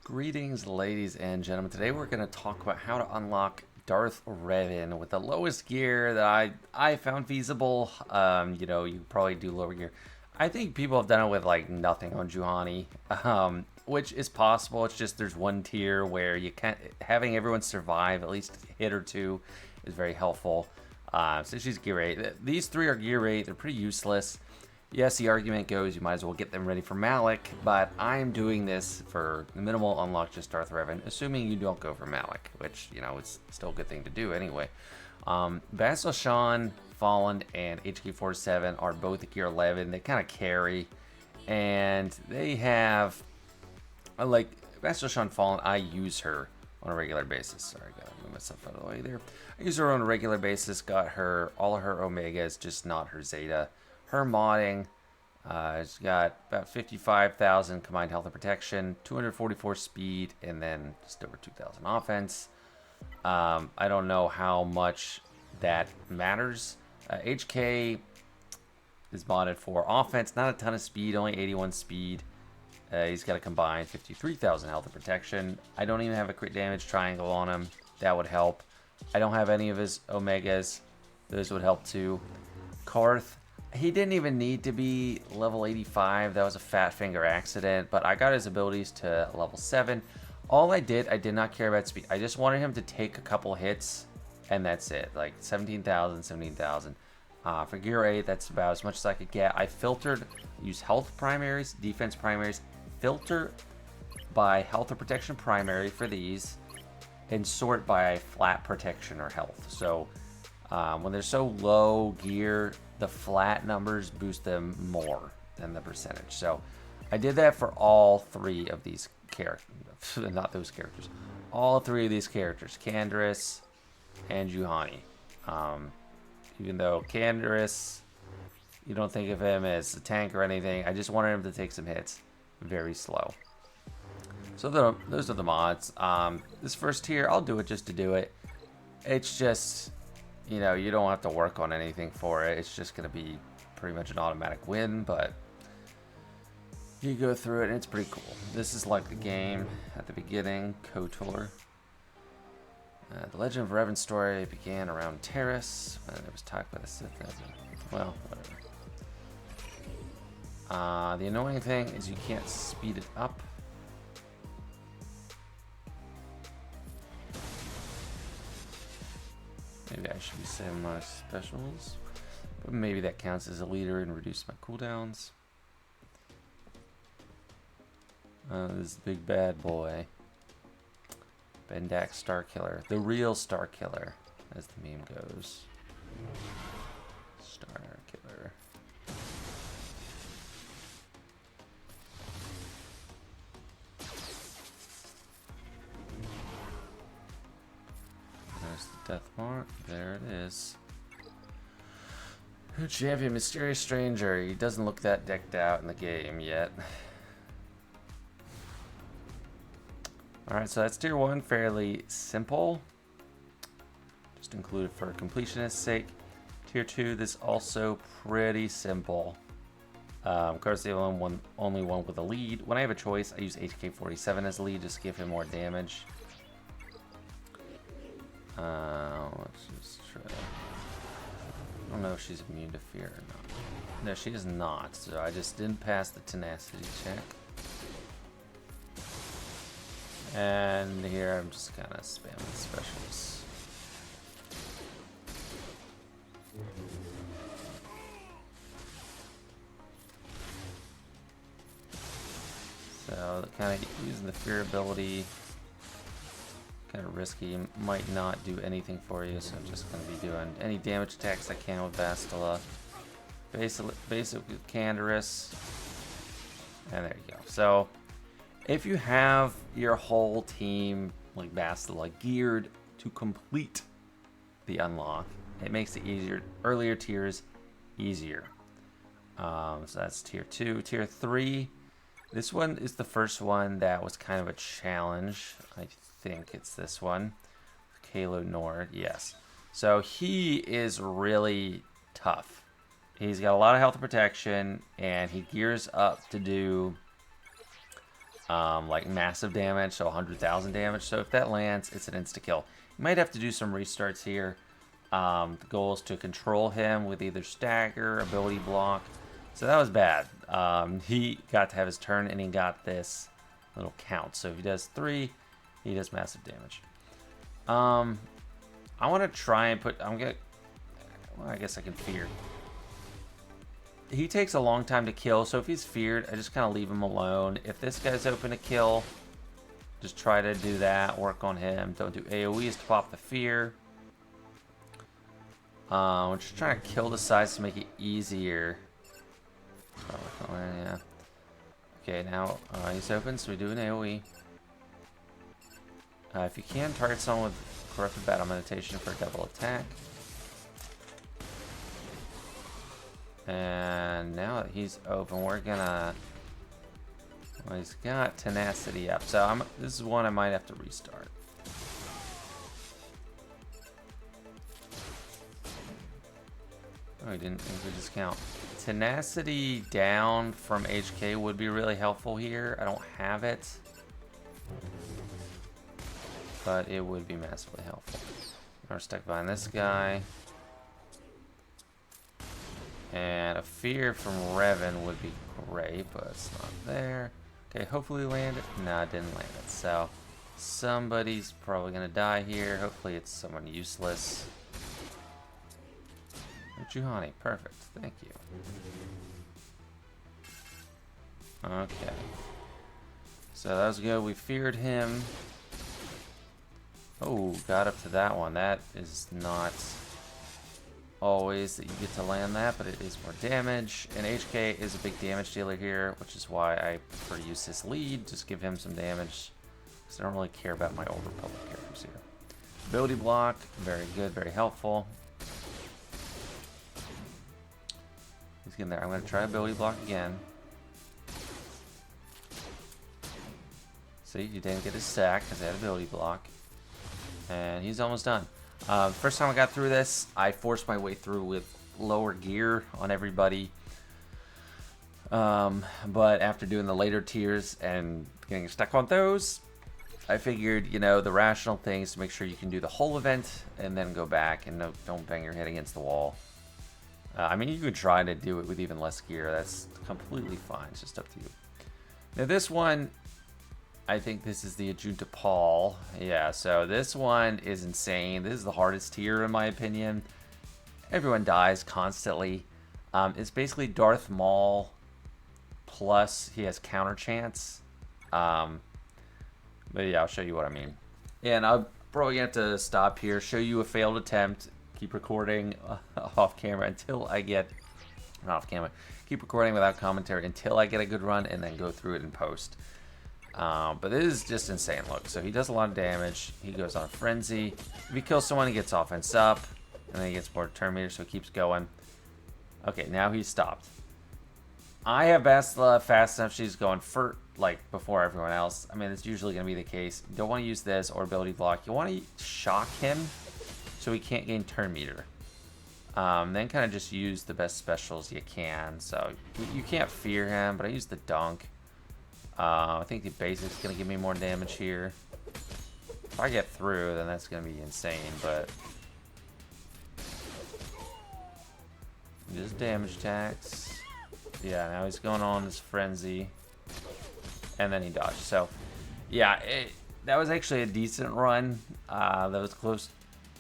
Greetings, ladies and gentlemen. Today we're going to talk about how to unlock Darth Revan with the lowest gear that I found feasible. You probably do lower gear. I think people have done it with like nothing on Juhani, which is possible. It's just there's one tier where you can't having everyone survive at least a hit or two is very helpful. So she's gear 8. These three are gear 8. They're pretty useless. Yes, the argument goes you might as well get them ready for Malik, but I'm doing this for the minimal unlock, just Darth Revan, assuming you don't go for Malik, which, it's still a good thing to do anyway. Bastila Shan, Fallen, and HK47 are both at gear 11. They kind of carry, and they have, like, Bastila Shan Fallen, I use her on a regular basis. Sorry, I gotta move myself out of the way there. I use her on a regular basis, got her, all of her Omegas, just not her Zeta. Her modding, it's got about 55,000 combined health and protection, 244 speed, and then just over 2,000 offense. I don't know how much that matters. HK is modded for offense, not a ton of speed, only 81 speed. He's got a combined 53,000 health and protection. I don't even have a crit damage triangle on him. That would help. I don't have any of his Omegas. Those would help too. Karth. He didn't even need to be level 85. That was a fat finger accident, but I got his abilities to level 7. All I did not care about speed. I just wanted him to take a couple hits, and that's it. Like 17,000, 17,000. For gear 8, that's about as much as I could get. I filtered, use health primaries, defense primaries, filter by health or protection primary for these, and sort by flat protection or health. So when they're so low gear, the flat numbers boost them more than the percentage. So I did that for all three of these characters. Not those characters. All three of these characters. Canderous and Juhani. Even though Canderous, you don't think of him as a tank or anything. I just wanted him to take some hits. Very slow. So those are the mods. This first tier, I'll do it just to do it. It's just, you don't have to work on anything for it. It's just going to be pretty much an automatic win, but you go through it and it's pretty cool. This is like the game at the beginning, KOTOR. The Legend of Revan story began around Terrace, when it was talked by the Sith as well, whatever. The annoying thing is you can't speed it up. Maybe I should be saving my specials, but maybe that counts as a leader and reduce my cooldowns. This big bad boy, Bendak Starkiller, the real Starkiller, as the meme goes. Starkiller. There's the death mark. There it is. Champion, Mysterious Stranger. He doesn't look that decked out in the game yet. Alright, so that's tier 1. Fairly simple. Just included for completionist's sake. Tier 2, this also pretty simple. Of course, the only one with a lead. When I have a choice, I use HK47 as a lead, just to give him more damage. Let's just try. I don't know if she's immune to fear or not. No, she is not. So I just didn't pass the tenacity check. And here I'm just kind of spamming specials. So kind of using the fear ability. Kind of risky, might not do anything for you, so I'm just going to be doing any damage attacks I can with Bastila. Basic with Canderous. And there you go. So, if you have your whole team, like Bastila, geared to complete the unlock, it makes the earlier tiers easier. So that's tier 2. Tier 3, this one is the first one that was kind of a challenge. I think it's this one. Kalo Nord, yes. So he is really tough. He's got a lot of health and protection, and he gears up to do like massive damage, so 100,000 damage. So if that lands, it's an insta-kill. You might have to do some restarts here. The goal is to control him with either stagger, ability block. So that was bad. He got to have his turn, and he got this little count. So if he does 3, he does massive damage. I want to try and put... well, I guess I can fear. He takes a long time to kill, so if he's feared, I just kind of leave him alone. If this guy's open to kill, just try to do that. Work on him. Don't do AoEs to pop the fear. We're just trying to kill the size to make it easier. Yeah. Okay, now he's open, so we do an AoE. If you can, target someone with Corrupted Battle Meditation for a double attack. And now that he's open, we're gonna... Well, he's got Tenacity up, so this is one I might have to restart. Oh, he didn't include discount. Tenacity down from HK would be really helpful here. I don't have it, but it would be massively helpful. We're stuck behind this guy. And a fear from Revan would be great, but it's not there. Okay, hopefully land it. No, it didn't land it. So somebody's probably gonna die here. Hopefully it's someone useless. Juhani, perfect. Thank you. Okay. So that was good. We feared him. Oh, got up to that one. That is not always that you get to land that, but it is more damage. And HK is a big damage dealer here, which is why I prefer to use his lead. Just give him some damage, because I don't really care about my Old Republic characters here. Ability block, very good, very helpful. He's getting there. I'm going to try ability block again. See, he didn't get his sack because I had ability block. And he's almost done. First time I got through this, I forced my way through with lower gear on everybody. But after doing the later tiers and getting stuck on those, I figured, you know, the rational thing is to make sure you can do the whole event and then go back and don't bang your head against the wall. I mean, you could try to do it with even less gear. That's completely fine. It's just up to you. Now, this one, I think this is the Ajunta Paul. Yeah, so this one is insane. This is the hardest tier, in my opinion. Everyone dies constantly. It's basically Darth Maul, plus he has counter chance. But yeah, I'll show you what I mean. And I'll probably have to stop here, show you a failed attempt. Keep recording off camera until I get, not off camera, keep recording without commentary until I get a good run and then go through it in post. But this is just insane. Look, so he does a lot of damage. He goes on Frenzy. If he kills someone, he gets offense up, and then he gets more turn meter, so he keeps going. Okay, now he's stopped. I have Bastila fast enough. She's going for, like, before everyone else. I mean, it's usually going to be the case. You don't want to use this or ability block. You want to shock him so he can't gain turn meter. Then kind of just use the best specials you can. So you can't fear him, but I use the dunk. I think the basic's going to give me more damage here. If I get through, then that's going to be insane, but just damage attacks. Yeah, now he's going on this frenzy, and then he dodged. So yeah, that was actually a decent run. That was close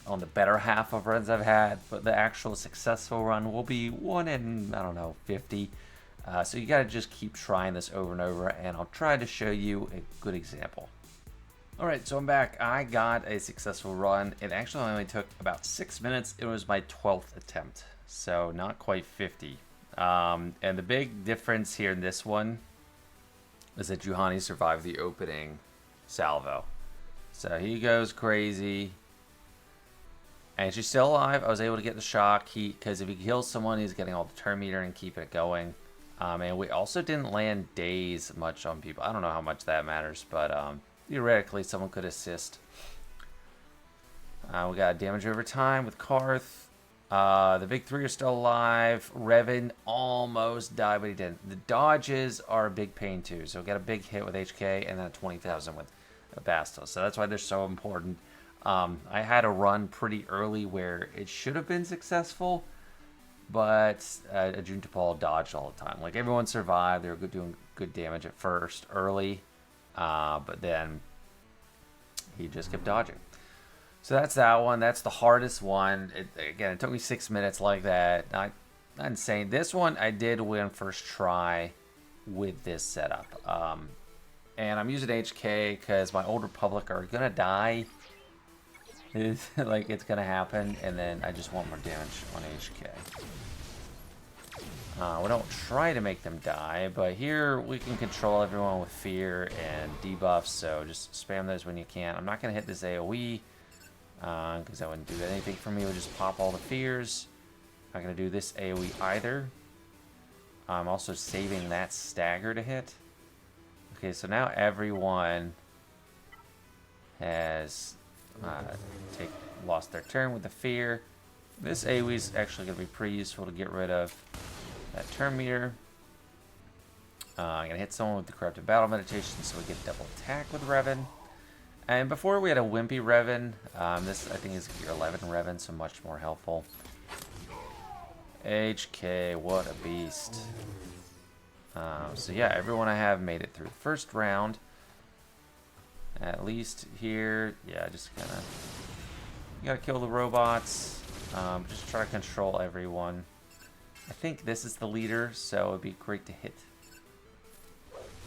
on the better half of runs I've had, but the actual successful run will be 1 in, I don't know, 50. So you got to just keep trying this over and over, and I'll try to show you a good example. All right, so I'm back. I got a successful run. It actually only took about 6 minutes. It was my 12th attempt, so not quite 50. And the big difference here in this one is that Juhani survived the opening salvo. So he goes crazy. And she's still alive. I was able to get the shock. Because if he kills someone, he's getting all the turn meter and keep it going. And we also didn't land days much on people. I don't know how much that matters, but theoretically, someone could assist. We got damage over time with Karth. The big three are still alive. Revan almost died, but he didn't. The dodges are a big pain too. So we got a big hit with HK and then a 20,000 with Bastila. So that's why they're so important. I had a run pretty early where it should have been successful, but Ajuntapal dodged all the time. Like, everyone survived. They were doing good damage at first, early, but then he just kept dodging. So that's that one. That's the hardest one. Again, it took me 6 minutes like that. Not insane. This one, I did win first try with this setup. And I'm using HK because my Old Republic are going to die. It's like, it's going to happen. And then I just want more damage on HK. We don't try to make them die, but here we can control everyone with fear and debuffs. So just spam those when you can. I'm not going to hit this AoE. Because that wouldn't do anything for me. It would just pop all the fears. Not going to do this AoE either. I'm also saving that stagger to hit. Okay, so now everyone has lost their turn with the fear. This AoE is actually going to be pretty useful to get rid of that turn meter. I'm going to hit someone with the Corrupted Battle Meditation so we get double attack with Revan. And before we had a wimpy Revan. This, I think, is gear 11 Revan, so much more helpful. HK, what a beast. So yeah, everyone I have made it through the first round. At least here, yeah, just kind of... You gotta kill the robots. Just try to control everyone. I think this is the leader, so it'd be great to hit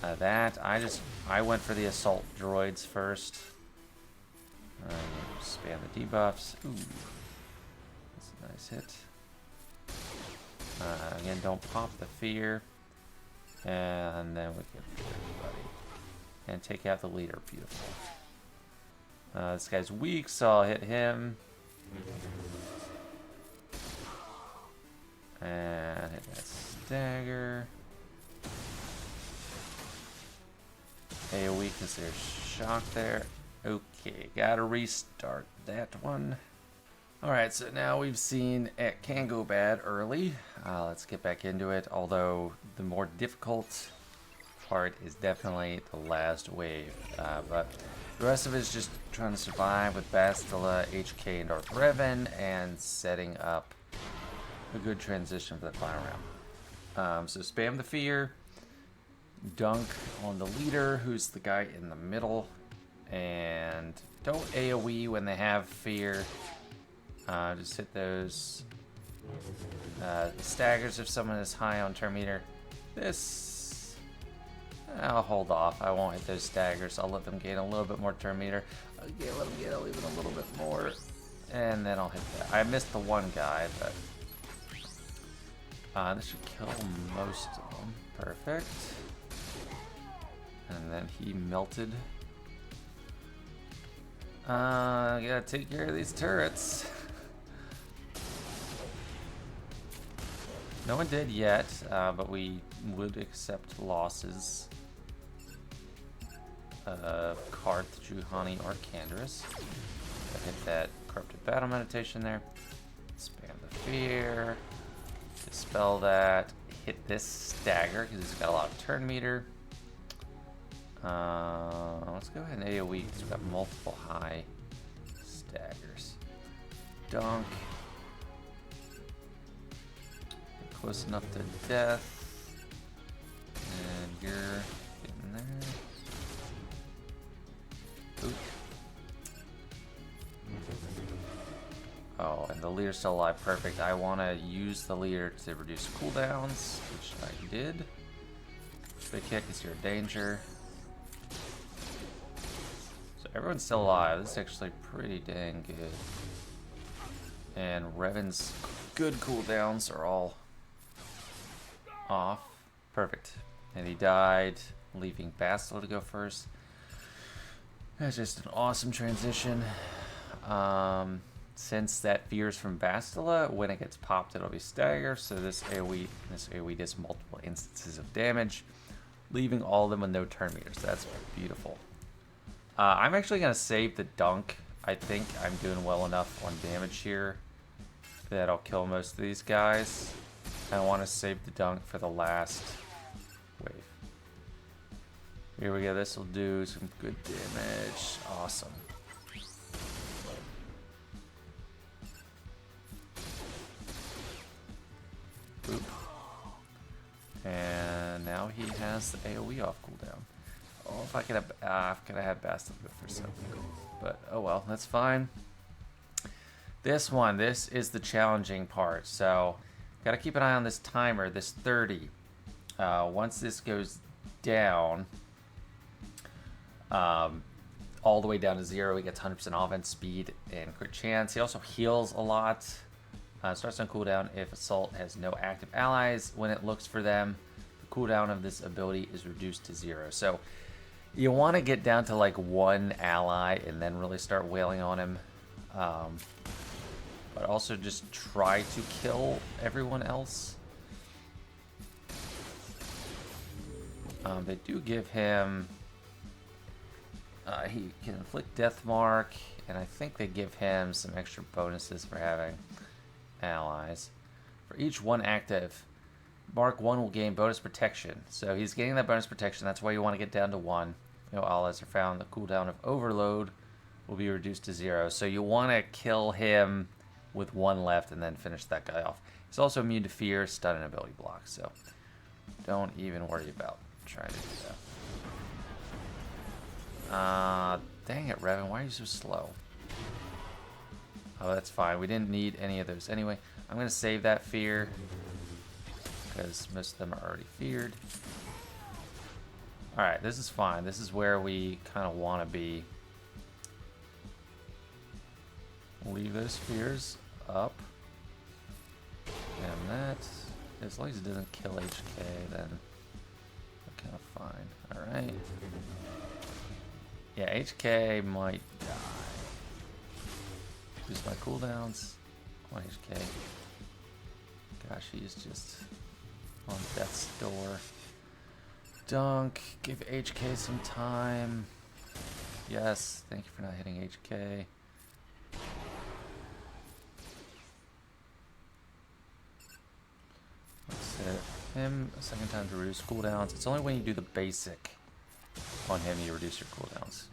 that. I went for the assault droids first. Spam the debuffs. Ooh, that's a nice hit. Again, don't pop the fear. And then we can hit everybody. And take out the leader. Beautiful. This guy's weak, so I'll hit him. And hit that stagger. AoE because there's shock there. Okay, gotta restart that one. Alright, so now we've seen it can go bad early. Let's get back into it, although the more difficult part is definitely the last wave. But the rest of it is just trying to survive with Bastila, HK, and Darth Revan, and setting up a good transition for the final round. So spam the fear. Dunk on the leader, who's the guy in the middle, and don't AoE when they have fear. Just hit those staggers if someone is high on turn meter. This, I'll hold off. I won't hit those staggers. I'll let them gain a little bit more turn meter. Let them get even a little bit more, and then I'll hit that. I missed the one guy, but this should kill most of them. Perfect. And then he melted. Gotta take care of these turrets. No one did yet, but we would accept losses of Karth, Juhani, or Canderous. Hit that Corrupted Battle Meditation there. Spam the fear. Dispel that. Hit this stagger because he's got a lot of turn meter. Let's go ahead and AoE because we've got multiple high staggers. Dunk. Close enough to death. And you're getting there. Oop. Oh, and the leader's still alive. Perfect. I want to use the leader to reduce cooldowns, which I did. Big kick is your danger. So everyone's still alive. This is actually pretty dang good. And Revan's good cooldowns are all off. Perfect. And he died, leaving Bastila to go first. That's just an awesome transition. Since that fear is from Bastila, when it gets popped, it'll be stagger. So this AoE does multiple instances of damage, leaving all of them with no turn meters. That's beautiful. I'm actually going to save the dunk. I think I'm doing well enough on damage here that'll kill most of these guys. I want to save the dunk for the last wave. Here we go. This will do some good damage. Awesome. Boop. And now he has the AoE off cooldown. Oh, if I could have had Bastard go for something. But oh well, that's fine. This is the challenging part. So, gotta keep an eye on this timer, this 30. Once this goes down, all the way down to 0, he gets 100% offense, speed, and crit chance. He also heals a lot. Starts on cooldown if Assault has no active allies. When it looks for them, the cooldown of this ability is reduced to 0. So you want to get down to like 1 ally and then really start wailing on him. But also just try to kill everyone else. They do give him... he can inflict Death Mark, and I think they give him some extra bonuses for having allies. For each 1 active, Mark 1 will gain bonus protection. So he's getting that bonus protection. That's why you want to get down to 1. No allies are found. The cooldown of Overload will be reduced to 0. So you want to kill him with 1 left and then finish that guy off. He's also immune to fear, stun, and ability block. So don't even worry about trying to do that. Dang it, Revan. Why are you so slow? Oh, that's fine. We didn't need any of those anyway. I'm going to save that fear because most of them are already feared. Alright, this is fine. This is where we kind of want to be. Leave those fears up. And that, as long as it doesn't kill HK, then we're kind of fine. Alright. Yeah, HK might die. Use my cooldowns. Come on, HK. Gosh, he's just on death's door. Dunk. Give HK some time. Yes, thank you for not hitting HK. Let's hit him a second time to reduce cooldowns. It's only when you do the basic on him you reduce your cooldowns.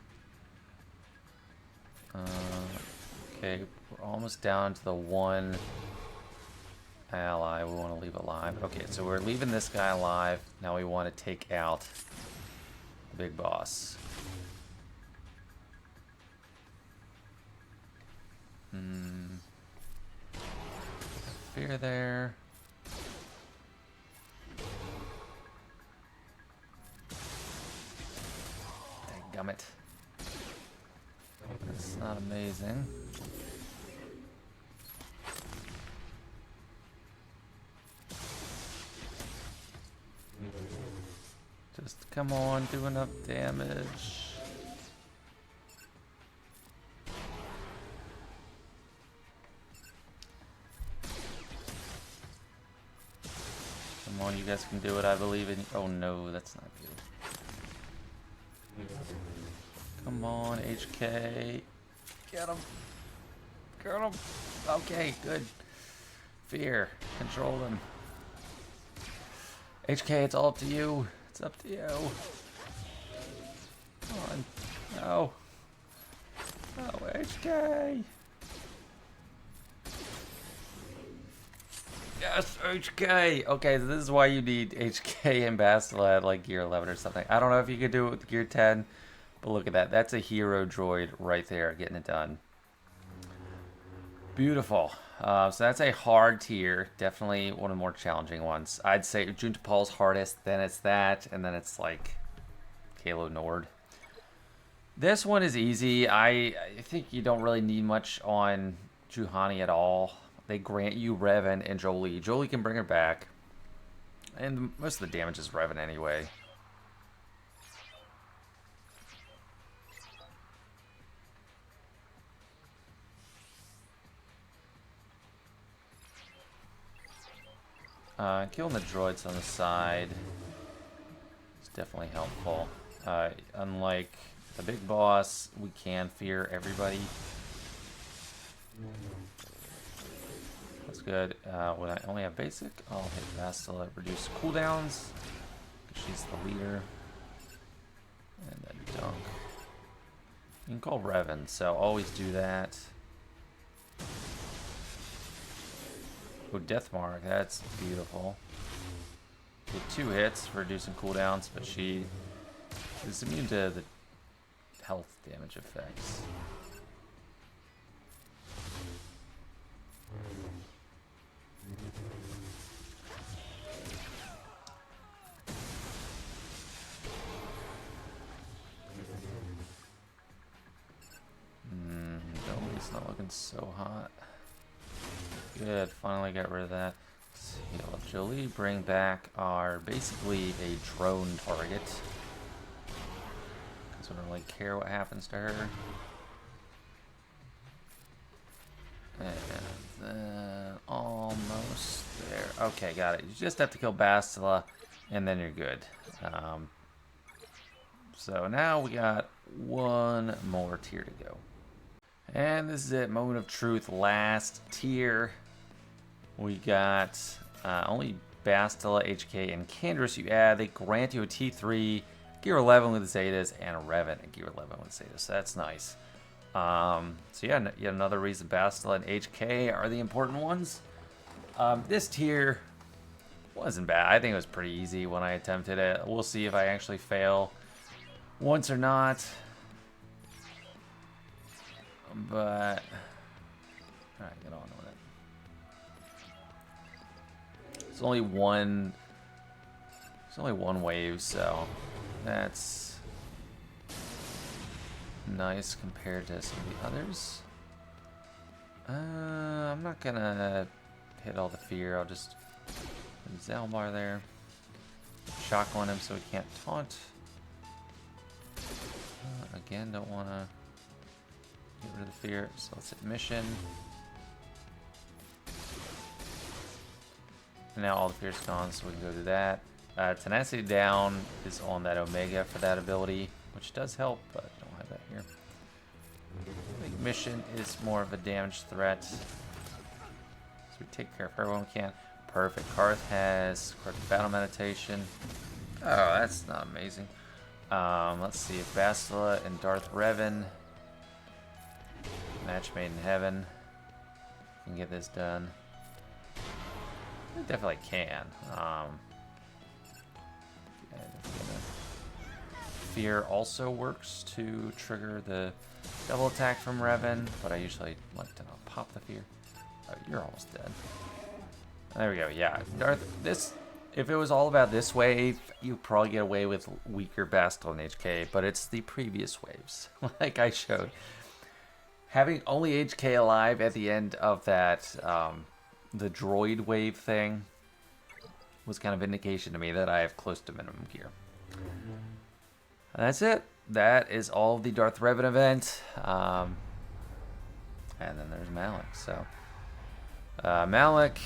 Okay, we're almost down to the 1 ally we want to leave alive. Okay, so we're leaving this guy alive. Now we want to take out the big boss. Fear there. Dadgummit. That's not amazing. Just come on, do enough damage. Come on, you guys can do it. I believe in you. Oh no, that's not good. Come on, HK. Get him. Get him. Okay, good. Fear. Control him. HK, it's all up to you. It's up to you. Come on. No. Oh, HK. Yes, HK. Okay, so this is why you need HK and Bastila at like gear 11 or something. I don't know if you could do it with gear 10, but look at that. That's a hero droid right there getting it done. Beautiful. So that's a hard tier. Definitely one of the more challenging ones. I'd say Juntapal's hardest, then it's that, and then it's like Kalo Nord. This one is easy. I think you don't really need much on Juhani at all. They grant you Revan and Jolie. Jolie can bring her back. And most of the damage is Revan anyway. Killing the droids on the side is definitely helpful. Unlike the big boss, we can fear everybody. Looks good. When I only have basic, I'll hit Bastila, reduce cooldowns. She's the leader. And then dunk. You can call Revan, so always do that. Oh, Death Mark, that's beautiful. Get 2 hits for reducing cooldowns, but she is immune to the health damage effects. It's not looking so hot. Good, finally got rid of that. Let's heal up Jolie, bring back our basically a drone target. Because we don't really care what happens to her. And then almost there. Okay, got it. You just have to kill Bastila, and then you're good. So now we got 1 more tier to go. And this is it, moment of truth, last tier. We got only Bastila, HK, and Candrace you add. They grant you a T3, Gear 11 with Zetas, and a Revan at Gear 11 with Zetas, so that's nice. So yeah, yet another reason Bastila and HK are the important ones. This tier wasn't bad. I think it was pretty easy when I attempted it. We'll see if I actually fail once or not. But alright, get on with it. It's only one wave, so that's nice compared to some of the others. I'm not gonna hit all the fear. I'll just put Zalbar there. Shock on him so he can't taunt. Again, don't want to get rid of the fear, so let's hit mission. And now all the fear's gone, so we can go do that. Tenacity down is on that Omega for that ability, which does help, but I don't have that here. I think mission is more of a damage threat. So we take care of everyone we can. Perfect. Karth has battle meditation. Oh, that's not amazing. Let's see if Bastila and Darth Revan, match made in heaven, can get this done. I definitely can. Fear also works to trigger the double attack from Revan, but I usually like to not pop the fear. Oh, you're almost dead. There we go. Yeah, if it was all about this wave, you'd probably get away with weaker Bastila and HK, but it's the previous waves, like I showed. Having only HK alive at the end of that, the droid wave thing, was kind of indication to me that I have close to minimum gear. And that's it. That is all of the Darth Revan event. And then there's Malik. So, Malik,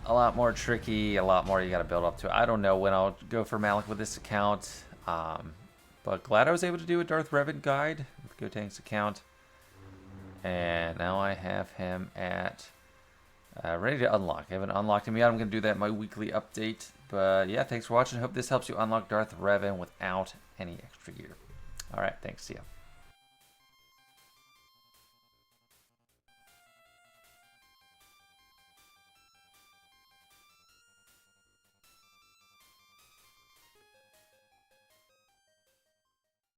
a lot more tricky, a lot more you got to build up to. I don't know when I'll go for Malik with this account. But glad I was able to do a Darth Revan guide with Gotank's account. And now I have him at ready to unlock. I haven't unlocked him yet. I'm going to do that in my weekly update. But yeah, thanks for watching. Hope this helps you unlock Darth Revan without any extra gear. All right, thanks. See ya.